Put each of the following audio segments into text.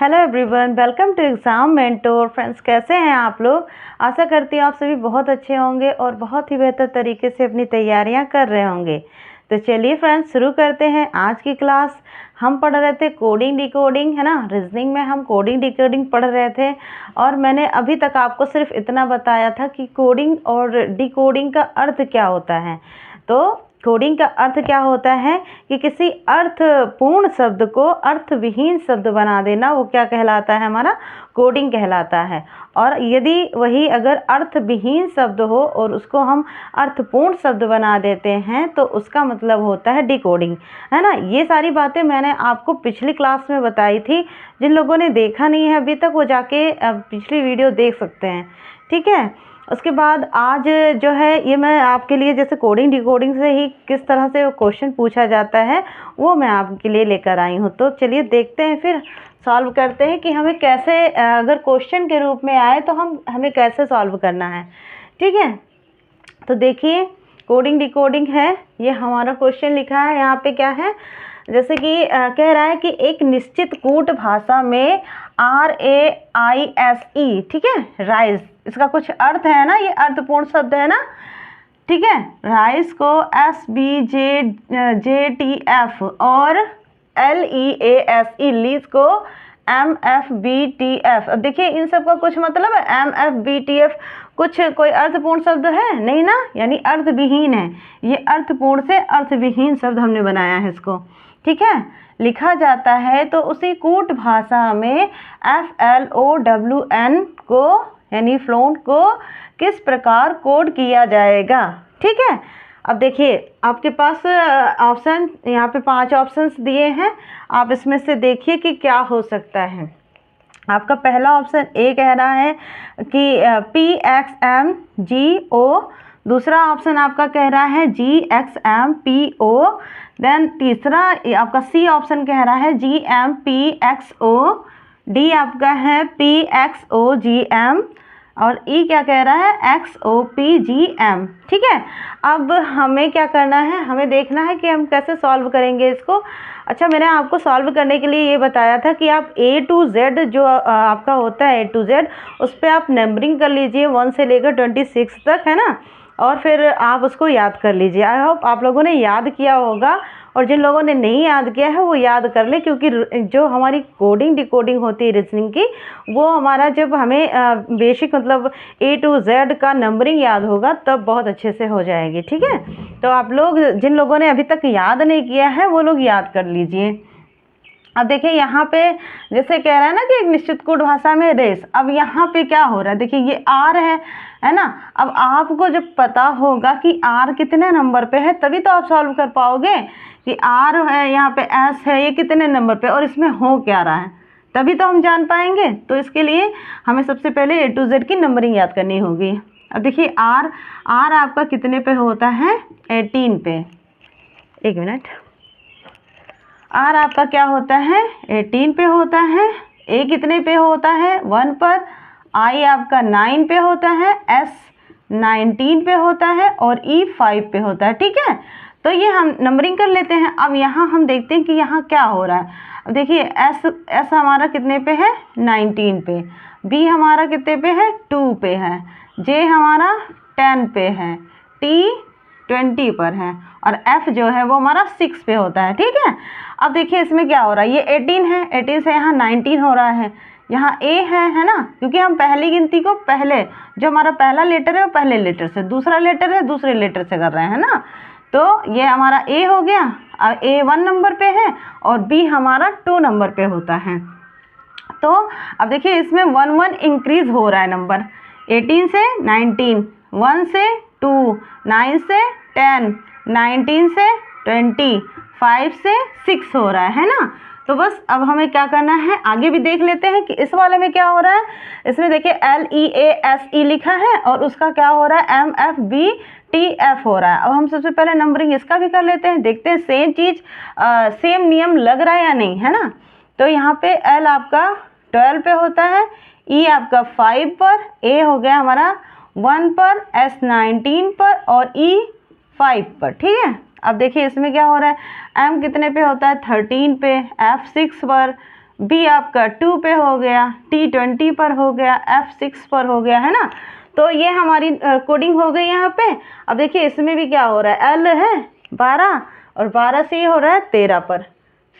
Hello everyone, welcome to exam mentor. Friends, कैसे हैं आप लोग? आशा करती हूँ आप सभी बहुत अच्छे होंगे और बहुत ही बेहतर तरीके से अपनी तैयारियां कर रहे होंगे। तो चलिए फ्रेंड्स, शुरू करते हैं आज की क्लास। हम पढ़ रहे थे कोडिंग डिकोडिंग, है ना। रीजनिंग में हम कोडिंग डिकोडिंग पढ़ रहे थे और मैंने अभी तक आपको सिर्फ इतना बताया था कि कोडिंग और डिकोडिंग का अर्थ क्या होता है। तो कोडिंग का अर्थ क्या होता है कि किसी अर्थपूर्ण शब्द को अर्थविहीन शब्द बना देना, वो क्या कहलाता है? हमारा कोडिंग कहलाता है। और यदि वही अगर अर्थविहीन शब्द हो और उसको हम अर्थपूर्ण शब्द बना देते हैं तो उसका मतलब होता है डिकोडिंग, है ना। ये सारी बातें मैंने आपको पिछली क्लास में बताई थी। जिन लोगों ने देखा नहीं है अभी तक वो जाके पिछली वीडियो देख सकते हैं, ठीक है। उसके बाद आज जो है ये मैं आपके लिए जैसे कोडिंग डिकोडिंग से ही किस तरह से क्वेश्चन पूछा जाता है वो मैं आपके लिए लेकर आई हूँ। तो चलिए देखते हैं, फिर सॉल्व करते हैं कि हमें कैसे अगर क्वेश्चन के रूप में आए तो हमें कैसे सॉल्व करना है, ठीक है। तो देखिए, कोडिंग डिकोडिंग है, ये हमारा क्वेश्चन लिखा है। यहाँ पे क्या है, जैसे कि कह रहा है कि एक निश्चित कूट भाषा में RAISE, ठीक है, राइस, इसका कुछ अर्थ है ना, ये अर्थपूर्ण शब्द है ना, ठीक है। राइस को SBJTF और LEASE, लीज को MFBTF। अब देखिए इन सब का कुछ मतलब है। MFBTF कुछ कोई अर्थपूर्ण शब्द है नहीं ना, यानी अर्थविहीन है। ये अर्थपूर्ण से अर्थविहीन शब्द हमने बनाया है इसको, ठीक है। लिखा जाता है तो उसी कूट भाषा में FLOWN को यानी फ्लोट को किस प्रकार कोड किया जाएगा, ठीक है। अब देखिए आपके पास ऑप्शन, यहाँ पे 5 ऑप्शंस दिए हैं। आप इसमें से देखिए कि क्या हो सकता है। आपका पहला ऑप्शन ए कह रहा है कि PXMGO। दूसरा ऑप्शन आपका कह रहा है GXMPO। देन तीसरा आपका सी ऑप्शन कह रहा है GMPXO। डी आपका है PXOGM और ई क्या कह रहा है XOPGM, ठीक है। अब हमें क्या करना है, हमें देखना है कि हम कैसे सॉल्व करेंगे इसको। अच्छा, मैंने आपको सॉल्व करने के लिए ये बताया था कि आप A to Z जो आपका होता है A to Z, उस पर आप नंबरिंग कर लीजिए 1 से लेकर 26 तक, है ना। और फिर आप उसको याद कर लीजिए। आई होप आप लोगों ने याद किया होगा, और जिन लोगों ने नहीं याद किया है वो याद कर ले, क्योंकि जो हमारी कोडिंग डिकोडिंग होती है रीजनिंग की, वो हमारा जब हमें बेसिक मतलब A to Z का नंबरिंग याद होगा तब बहुत अच्छे से हो जाएगी, ठीक है। तो आप लोग जिन लोगों ने अभी तक याद नहीं किया है वो लोग याद कर लीजिए। अब देखिए यहाँ पे जैसे कह रहा है ना कि एक निश्चित कूट भाषा में रेस। अब यहाँ पे क्या हो रहा है, देखिए ये आर है ना। अब आपको जब पता होगा कि आर कितने नंबर पे है तभी तो आप सॉल्व कर पाओगे कि आर है, यहाँ पे एस है, ये कितने नंबर पे और इसमें हो क्या रहा है, तभी तो हम जान पाएंगे। तो इसके लिए हमें सबसे पहले A to Z की नंबरिंग याद करनी होगी। अब देखिए आर आपका कितने पे होता है, 18 पे। एक मिनट, आर आपका क्या होता है, 18 पे होता है। ए कितने पे होता है, 1 पर। आई आपका 9 पे होता है। एस 19 पे होता है और ई 5 पे होता है, ठीक है। तो ये हम नंबरिंग कर लेते हैं। अब यहाँ हम देखते हैं कि यहाँ क्या हो रहा है। अब देखिए एस हमारा कितने पे है, 19 पे। बी हमारा कितने पे है, 2 पे है। जे हमारा 10 पे है। टी 20 पर है और एफ जो है वो हमारा 6 पे होता है, ठीक है। अब देखिए इसमें क्या हो रहा है, ये 18 है, 18 से यहाँ 19 हो रहा है। यहाँ ए है ना, क्योंकि हम पहली गिनती को पहले जो हमारा पहला लेटर है वो पहले लेटर से, दूसरा लेटर है दूसरे लेटर से कर रहे हैं ना। तो ये हमारा ए हो गया। अब ए 1 नंबर पे है और बी हमारा 2 नंबर पे होता है। तो अब देखिए इसमें 1 1 इंक्रीज हो रहा है नंबर, 18 से 19, 1 से 2, 9 से 10, 19 से 20, 5 से 6 हो रहा है ना। तो बस अब हमें क्या करना है, आगे भी देख लेते हैं कि इस वाले में क्या हो रहा है। इसमें देखिए LEASE लिखा है और उसका क्या हो रहा है, MFBTF हो रहा है। अब हम सबसे पहले नंबरिंग इसका भी कर लेते हैं, देखते हैं सेम चीज़ सेम नियम लग रहा है या नहीं, है ना। तो यहाँ पे L आपका 12 पे होता है, E आपका 5 पर, A हो गया हमारा 1 पर, S 19 पर और E 5 पर, ठीक है। अब देखिए इसमें क्या हो रहा है, M कितने पे होता है, 13 पे, F 6 पर, बी आपका 2 पे हो गया, T20 पर हो गया, F6 पर हो गया, है ना। तो ये हमारी कोडिंग हो गई यहाँ पे। अब देखिए इसमें भी क्या हो रहा है, L है 12 और 12 से ये हो रहा है 13 पर,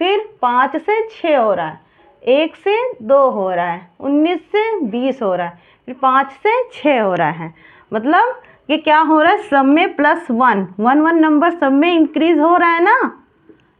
फिर 5 से 6 हो रहा है, 1 से 2 हो रहा है, 19 से 20 हो रहा है, फिर 5 से 6 हो रहा है। मतलब ये क्या हो रहा है, सब में +1 1 नंबर सब में इंक्रीज हो रहा है ना।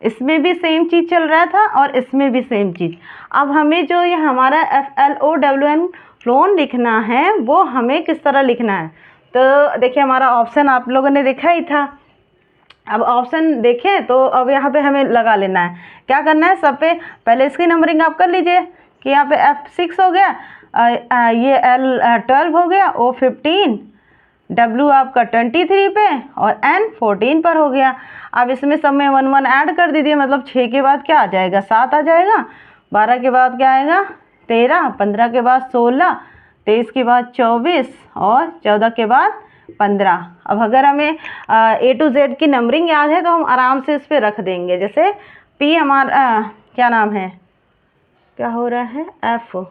इसमें भी सेम चीज़ चल रहा था और इसमें भी सेम चीज़। अब हमें जो ये हमारा FLOWN लोन लिखना है वो हमें किस तरह लिखना है। तो देखिए हमारा ऑप्शन आप लोगों ने देखा ही था। अब ऑप्शन देखें तो अब यहाँ पे हमें लगा लेना है। क्या करना है, सब पे पहले इसकी नंबरिंग आप कर लीजिए कि यहाँ पे F6 हो गया, ये L12 हो गया, O15, W आपका 23 पे और N 14 पर हो गया। अब इसमें सब में 1 1 ऐड कर दीजिए, मतलब 6 के बाद क्या आ जाएगा, 7 आ जाएगा, 12 के बाद क्या आएगा 13, 15 के बाद 16, 23 के बाद 24 और 14 के बाद 15। अब अगर हमें A to Z की नंबरिंग याद है तो हम आराम से इस पर रख देंगे। जैसे P हमारा क्या नाम है, क्या हो रहा है, F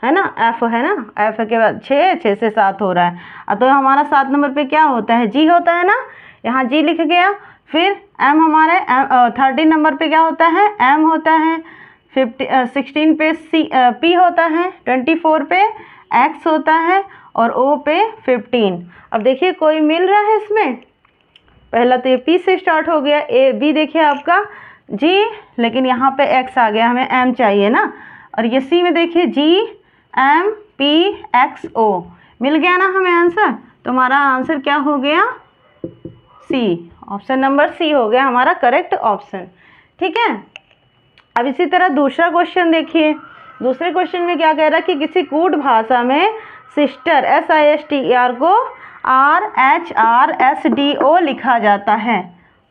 है ना, F है ना, F के बाद 6 से 7 हो रहा है। तो हमारा 7 नंबर पे क्या होता है, G होता है ना, यहाँ G लिख गया। फिर M हमारे 13 नंबर पे क्या होता है, M होता है। 16 पे P होता है, 24 पे X होता है और O पे 15। अब देखिए कोई मिल रहा है इसमें, पहला तो ये P से स्टार्ट हो गया, B देखिए आपका G, लेकिन यहाँ पे X आ गया, हमें M चाहिए ना। और ये C में देखिए G M P X O मिल गया ना हमें आंसर। तो हमारा आंसर क्या हो गया, C, ऑप्शन नंबर C हो गया हमारा करेक्ट ऑप्शन। ठीक है। अब इसी तरह दूसरा क्वेश्चन देखिए। दूसरे क्वेश्चन में क्या कह रहा है कि किसी कूट भाषा में सिस्टर SISTER को RHRSDO लिखा जाता है।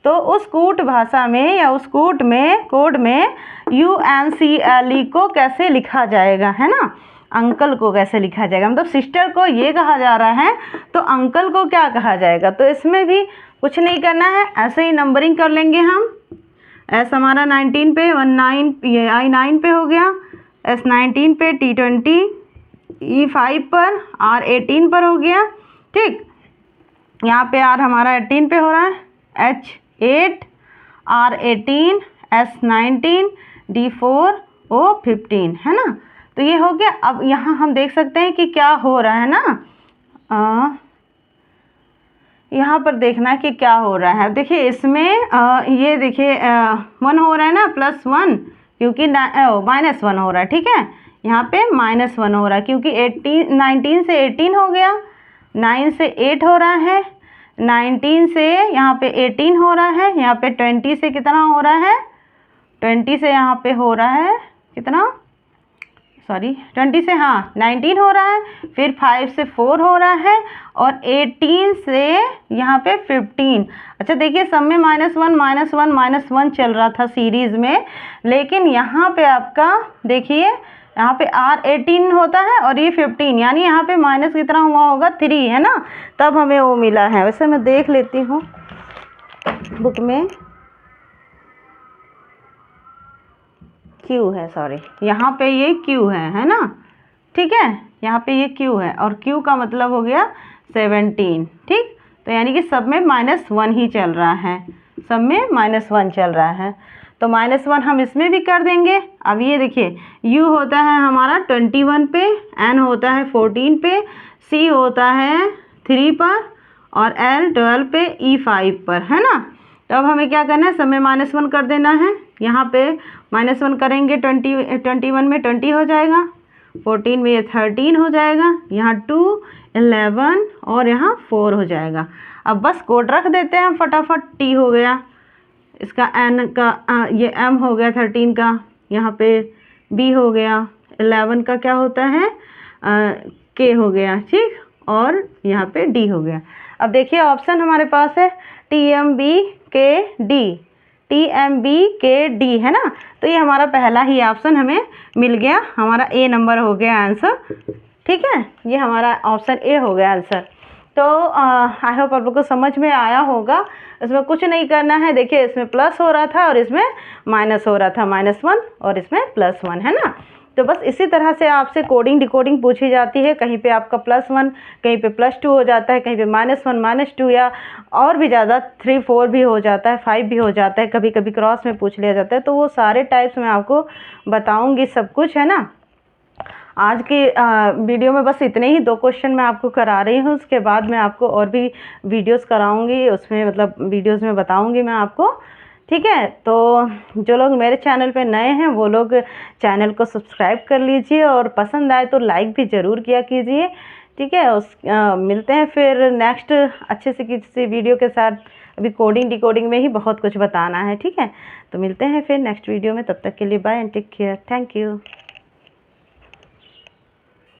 तो उस कूट भाषा में या उस कूट में कोड में UNCLE को कैसे लिखा जाएगा, है ना, अंकल को कैसे लिखा जाएगा। मतलब सिस्टर को ये कहा जा रहा है तो अंकल को क्या कहा जाएगा। तो इसमें भी कुछ नहीं करना है, ऐसे ही नंबरिंग कर लेंगे हम। S हमारा 19 पे, 19 ये I9 पे हो गया, S19 पे, T20, E5 पर, R18 पर हो गया। ठीक, यहाँ पे R हमारा 18 पे हो रहा है, H8, R18, S19, D4, O15, है ना। तो ये हो गया। अब यहाँ हम देख सकते हैं कि क्या हो रहा है ना, यहाँ पर देखना है कि क्या हो रहा है। देखिए इसमें ये देखिए 1 हो रहा है ना, +1, क्योंकि -1 हो रहा है। ठीक है, यहाँ पे -1 हो रहा है क्योंकि 19 से 18 हो गया, 9 से 8 हो रहा है, 19 से यहाँ पे 18 हो रहा है, यहाँ पे 20 से कितना हो रहा है, 20 से यहाँ पे हो रहा है कितना, सॉरी 20 से 19 हो रहा है, फिर 5 से 4 हो रहा है और 18 से यहाँ पे 15। अच्छा देखिए सब में -1 चल रहा था सीरीज़ में, लेकिन यहाँ पे आपका देखिए यहाँ पे R18 होता है और ये 15, यानी यहाँ पे माइनस कितना हुआ होगा 3, है ना, तब हमें वो मिला है। वैसे मैं देख लेती हूँ बुक में, Q है, सॉरी यहाँ पे ये Q है ना। ठीक है, यहाँ पे ये Q है और Q का मतलब हो गया 17। ठीक, तो यानी कि सब में -1 ही चल रहा है, सब में -1 चल रहा है। तो -1 हम इसमें भी कर देंगे। अब ये देखिए U होता है हमारा 21 पे, N होता है 14 पे, C होता है 3 पर और L 12 पे, E5 पर, है ना। तो अब हमें क्या करना है, सब में -1 कर देना है। यहाँ पे -1 करेंगे 21 में 20 हो जाएगा, 14 में ये 13 हो जाएगा, यहाँ 2, 11 और यहाँ 4 हो जाएगा। अब बस कोड रख देते हैं हम फटाफट। T हो गया, इसका N का ये M हो गया 13 का, यहाँ पे B हो गया, 11 का क्या होता है K हो गया। ठीक, और यहाँ पे D हो गया। अब देखिए ऑप्शन हमारे पास है TMBKD, TMBKD, है ना। तो ये हमारा पहला ही ऑप्शन हमें मिल गया, हमारा A नंबर हो गया आंसर। ठीक है, ये हमारा ऑप्शन A हो गया आंसर। तो आई होप आप लोग को समझ में आया होगा। इसमें कुछ नहीं करना है, देखिए इसमें प्लस हो रहा था और इसमें माइनस हो रहा था, -1 और इसमें +1 है ना। तो बस इसी तरह से आपसे कोडिंग डिकोडिंग पूछी जाती है, कहीं पे आपका +1 कहीं पे +2 हो जाता है, कहीं पे -1 -2 या और भी ज़्यादा 3 4 भी हो जाता है, 5 भी हो जाता है, कभी कभी क्रॉस में पूछ लिया जाता है। तो वो सारे टाइप्स मैं आपको बताऊँगी सब कुछ, है ना। आज की वीडियो में बस इतने ही 2 क्वेश्चन मैं आपको करा रही हूँ, उसके बाद मैं आपको और भी वीडियोस कराऊंगी, उसमें मतलब वीडियोस में बताऊंगी मैं आपको, ठीक है। तो जो लोग मेरे चैनल पे नए हैं वो लोग चैनल को सब्सक्राइब कर लीजिए और पसंद आए तो लाइक भी ज़रूर किया कीजिए, ठीक है। मिलते हैं फिर नेक्स्ट अच्छे से किसी वीडियो के साथ। अभी कोडिंग डिकोडिंग में ही बहुत कुछ बताना है, ठीक है। तो मिलते हैं फिर नेक्स्ट वीडियो में, तब तक के लिए bye and take care, thank you.